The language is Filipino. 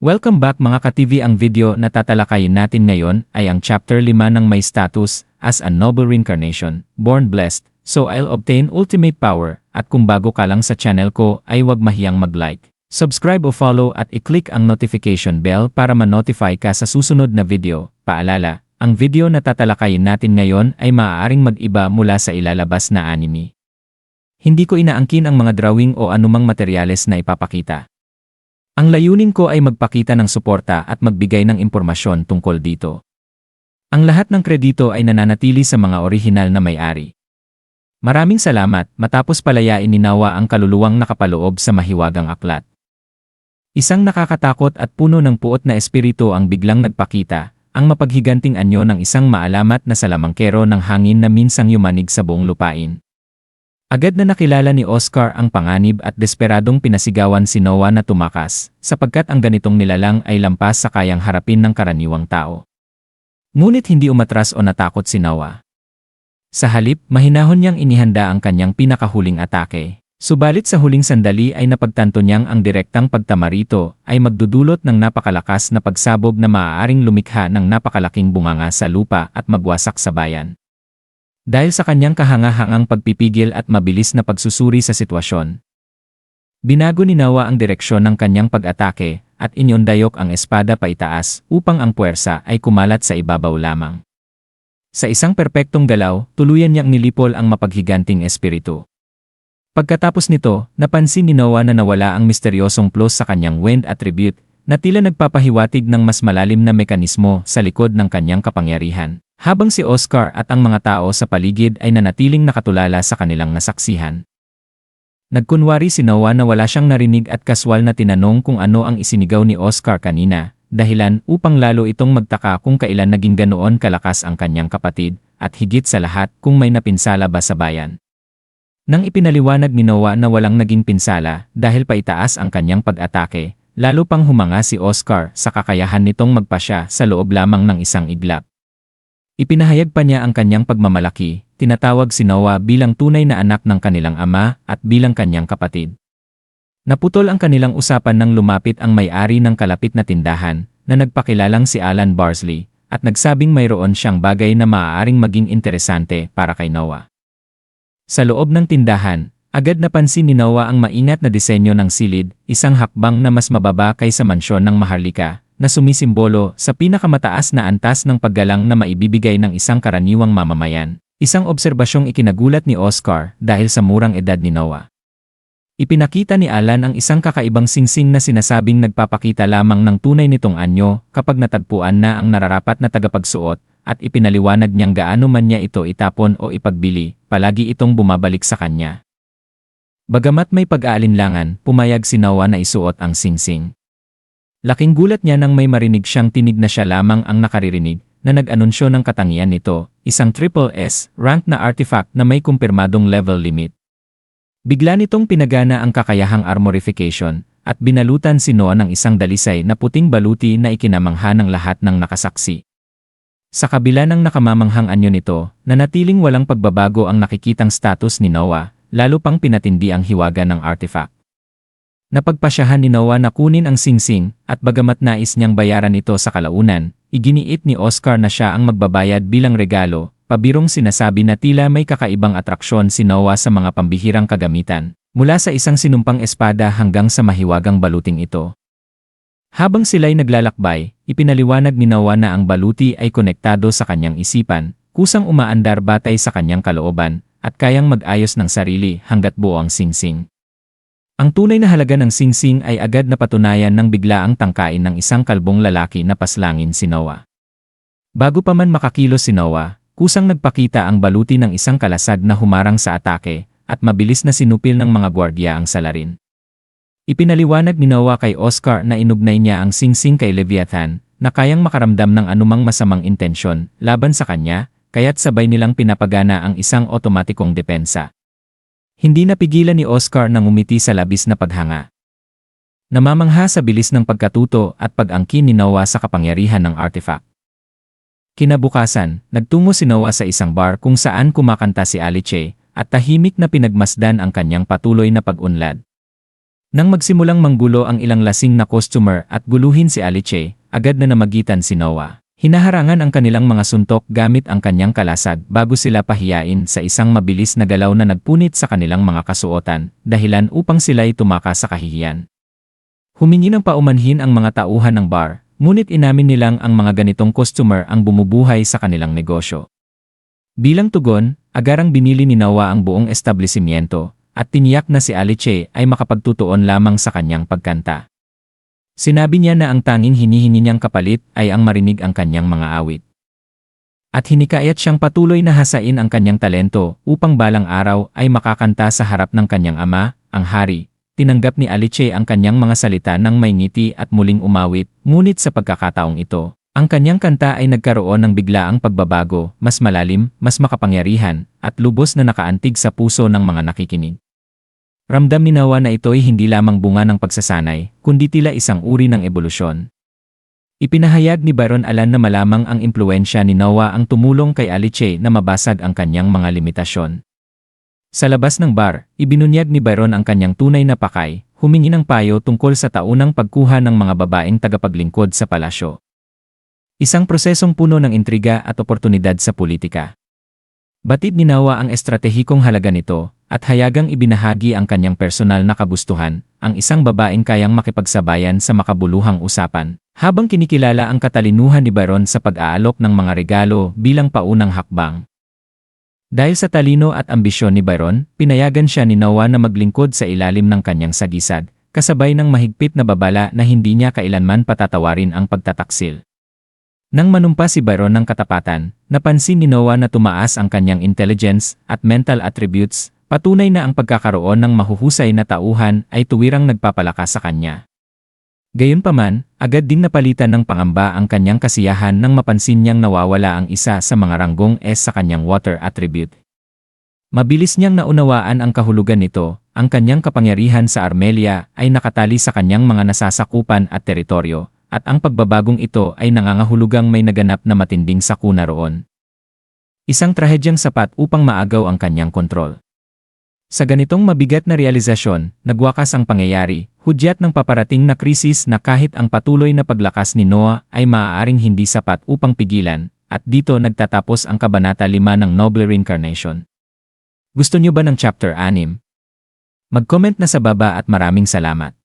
Welcome back mga ka-TV. Ang video na tatalakayin natin ngayon ay ang chapter 5 ng may status as a noble reincarnation, born blessed, so I'll obtain ultimate power. At kung bago ka lang sa channel ko ay huwag mahiyang mag-like, subscribe o follow at i-click ang notification bell para ma-notify ka sa susunod na video. Paalala, ang video na tatalakayin natin ngayon ay maaaring mag-iba mula sa ilalabas na anime. Hindi ko inaangkin ang mga drawing o anumang materyales na ipapakita. Ang layunin ko ay magpakita ng suporta at magbigay ng impormasyon tungkol dito. Ang lahat ng kredito ay nananatili sa mga orihinal na may-ari. Maraming salamat. Matapos palayain ni Nawa ang kaluluwang nakapaloob sa mahiwagang aklat. Isang nakakatakot at puno ng puot na espiritu ang biglang nagpakita, ang mapaghiganting anyo ng isang maalamat na salamangkero ng hangin na minsang yumanig sa buong lupain. Agad na nakilala ni Oscar ang panganib at desperadong pinasigawan si Noah na tumakas, sapagkat ang ganitong nilalang ay lampas sa kayang harapin ng karaniwang tao. Ngunit hindi umatras o natakot si Noah. Sa halip, mahinahon niyang inihanda ang kanyang pinakahuling atake. Subalit sa huling sandali ay napagtanto niyang ang direktang pagtama rito ay magdudulot ng napakalakas na pagsabog na maaaring lumikha ng napakalaking bunganga sa lupa at magwasak sa bayan. Dahil sa kanyang kahangahangang pagpipigil at mabilis na pagsusuri sa sitwasyon, binago ni Nawa ang direksyon ng kanyang pag-atake at inyondayok ang espada paitaas upang ang puwersa ay kumalat sa ibabaw lamang. Sa isang perpektong galaw, tuluyan niyang nilipol ang mapaghiganting espiritu. Pagkatapos nito, napansin ni Nawa na nawala ang misteryosong plus sa kanyang wind attribute na tila nagpapahiwatig ng mas malalim na mekanismo sa likod ng kanyang kapangyarihan. Habang si Oscar at ang mga tao sa paligid ay nanatiling nakatulala sa kanilang nasaksihan. Nagkunwari si Noah na wala siyang narinig at kaswal na tinanong kung ano ang isinigaw ni Oscar kanina, dahilan upang lalo itong magtaka kung kailan naging ganoon kalakas ang kanyang kapatid, at higit sa lahat kung may napinsala ba sa bayan. Nang ipinaliwanag ni Noah na walang naging pinsala dahil paitaas ang kanyang pag-atake, lalo pang humanga si Oscar sa kakayahan nitong magpasya sa loob lamang ng isang iglap. Ipinahayag pa niya ang kanyang pagmamalaki, tinatawag si Noah bilang tunay na anak ng kanilang ama at bilang kanyang kapatid. Naputol ang kanilang usapan nang lumapit ang may-ari ng kalapit na tindahan na nagpakilalang si Alan Barsley at nagsabing mayroon siyang bagay na maaaring maging interesante para kay Noah. Sa loob ng tindahan, agad napansin ni Noah ang maingat na disenyo ng silid, isang hakbang na mas mababa kaysa mansyon ng Maharlika, na sumisimbolo sa pinakamataas na antas ng paggalang na maibibigay ng isang karaniwang mamamayan. Isang obserbasyong ikinagulat ni Oscar dahil sa murang edad ni Noah. Ipinakita ni Alan ang isang kakaibang singsing na sinasabing nagpapakita lamang ng tunay nitong anyo kapag natagpuan na ang nararapat na tagapagsuot, at ipinaliwanag niyang gaano man niya ito itapon o ipagbili, palagi itong bumabalik sa kanya. Bagamat may pag-aalinlangan, pumayag si Noah na isuot ang singsing. Laking gulat niya nang may marinig siyang tinig na siya lamang ang nakaririnig, na nag-anunsyo ng katangian nito, isang triple S rank na artifact na may kumpirmadong level limit. Bigla nitong pinagana ang kakayahang armorification, at binalutan si Noah ng isang dalisay na puting baluti na ikinamangha ng lahat ng nakasaksi. Sa kabila ng nakamamanghang anyo nito, nanatiling walang pagbabago ang nakikitang status ni Noah, lalo pang pinatindi ang hiwaga ng artifact. Napagpasyahan ni Noah na kunin ang singsing, at bagamat nais niyang bayaran ito sa kalaunan, iginiit ni Oscar na siya ang magbabayad bilang regalo, pabirong sinasabi na tila may kakaibang atraksyon si Noah sa mga pambihirang kagamitan, mula sa isang sinumpang espada hanggang sa mahiwagang baluting ito. Habang sila'y naglalakbay, ipinaliwanag ni Noah na ang baluti ay konektado sa kanyang isipan, kusang umaandar batay sa kanyang kalooban, at kayang mag-ayos ng sarili hanggat buo ang singsing. Ang tunay na halaga ng singsing ay agad na patunayan ng biglaang tangkain ng isang kalbong lalaki na paslangin si Noah. Bago pa man makakilos si Noah, kusang nagpakita ang baluti ng isang kalasag na humarang sa atake, at mabilis na sinupil ng mga gwardiya ang salarin. Ipinaliwanag ni Noah kay Oscar na inugnay niya ang singsing kay Leviathan, na kayang makaramdam ng anumang masamang intensyon laban sa kanya, kaya't sabay nilang pinapagana ang isang otomatikong depensa. Hindi napigilan ni Oscar na ngumiti sa labis na paghanga. Namamangha sa bilis ng pagkatuto at pag-angkin ni Noah sa kapangyarihan ng artifact. Kinabukasan, nagtungo si Noah sa isang bar kung saan kumakanta si Alice, at tahimik na pinagmasdan ang kanyang patuloy na pag-unlad. Nang magsimulang manggulo ang ilang lasing na customer at guluhin si Alice, agad na namagitan si Noah. Hinaharangan ang kanilang mga suntok gamit ang kanyang kalasag bago sila pahiyain sa isang mabilis na galaw na nagpunit sa kanilang mga kasuotan, dahilan upang sila'y tumakas sa kahihiyan. Humingi ng paumanhin ang mga tauhan ng bar, ngunit inamin nilang ang mga ganitong customer ang bumubuhay sa kanilang negosyo. Bilang tugon, agarang binili ni Noah ang buong establishmento, at tiniyak na si Alice ay makapagtutuon lamang sa kanyang pagkanta. Sinabi niya na ang tanging hinihingi niyang kapalit ay ang marinig ang kanyang mga awit. At hinikayat siyang patuloy na hasain ang kanyang talento upang balang araw ay makakanta sa harap ng kanyang ama, ang hari. Tinanggap ni Alice ang kanyang mga salita ng may ngiti at muling umawit, ngunit sa pagkakataong ito, ang kanyang kanta ay nagkaroon ng biglaang pagbabago, mas malalim, mas makapangyarihan, at lubos na nakaantig sa puso ng mga nakikinig. Ramdam ni Noah na ito'y hindi lamang bunga ng pagsasanay, kundi tila isang uri ng ebolusyon. Ipinahayag ni Baron Alan na malamang ang impluwensya ni Noah ang tumulong kay Alice na mabasag ang kanyang mga limitasyon. Sa labas ng bar, ibinunyag ni Baron ang kanyang tunay na pakay, humingi ng payo tungkol sa taunang pagkuha ng mga babaeng tagapaglingkod sa palasyo. Isang prosesong puno ng intriga at oportunidad sa politika. Batid ni Noah ang estratehikong halaga nito, at hayagang ibinahagi ang kanyang personal na kagustuhan, ang isang babaeng kayang makipagsabayan sa makabuluhang usapan, habang kinikilala ang katalinuhan ni Baron sa pag-aalok ng mga regalo bilang paunang hakbang. Dahil sa talino at ambisyon ni Baron, pinayagan siya ni Noah na maglingkod sa ilalim ng kanyang sagisag, kasabay ng mahigpit na babala na hindi niya kailanman patatawarin ang pagtataksil. Nang manumpa si Baron ng katapatan, napansin ni Noah na tumaas ang kanyang intelligence at mental attributes, patunay na ang pagkakaroon ng mahuhusay na tauhan ay tuwirang nagpapalakas sa kanya. Gayunpaman, agad ding napalitan ng pangamba ang kanyang kasiyahan nang mapansin niyang nawawala ang isa sa mga ranggong S sa kanyang water attribute. Mabilis niyang naunawaan ang kahulugan nito, ang kanyang kapangyarihan sa Armelia ay nakatali sa kanyang mga nasasakupan at teritoryo, at ang pagbabagong ito ay nangangahulugang may naganap na matinding sakuna roon. Isang trahedyang sapat upang maagaw ang kanyang kontrol. Sa ganitong mabigat na realisasyon, nagwakas ang pangyayari, hudyat ng paparating na krisis na kahit ang patuloy na paglakas ni Noah ay maaaring hindi sapat upang pigilan, at dito nagtatapos ang Kabanata 5 ng Noble Reincarnation. Gusto niyo ba ng Chapter 6? Mag-comment na sa baba at maraming salamat.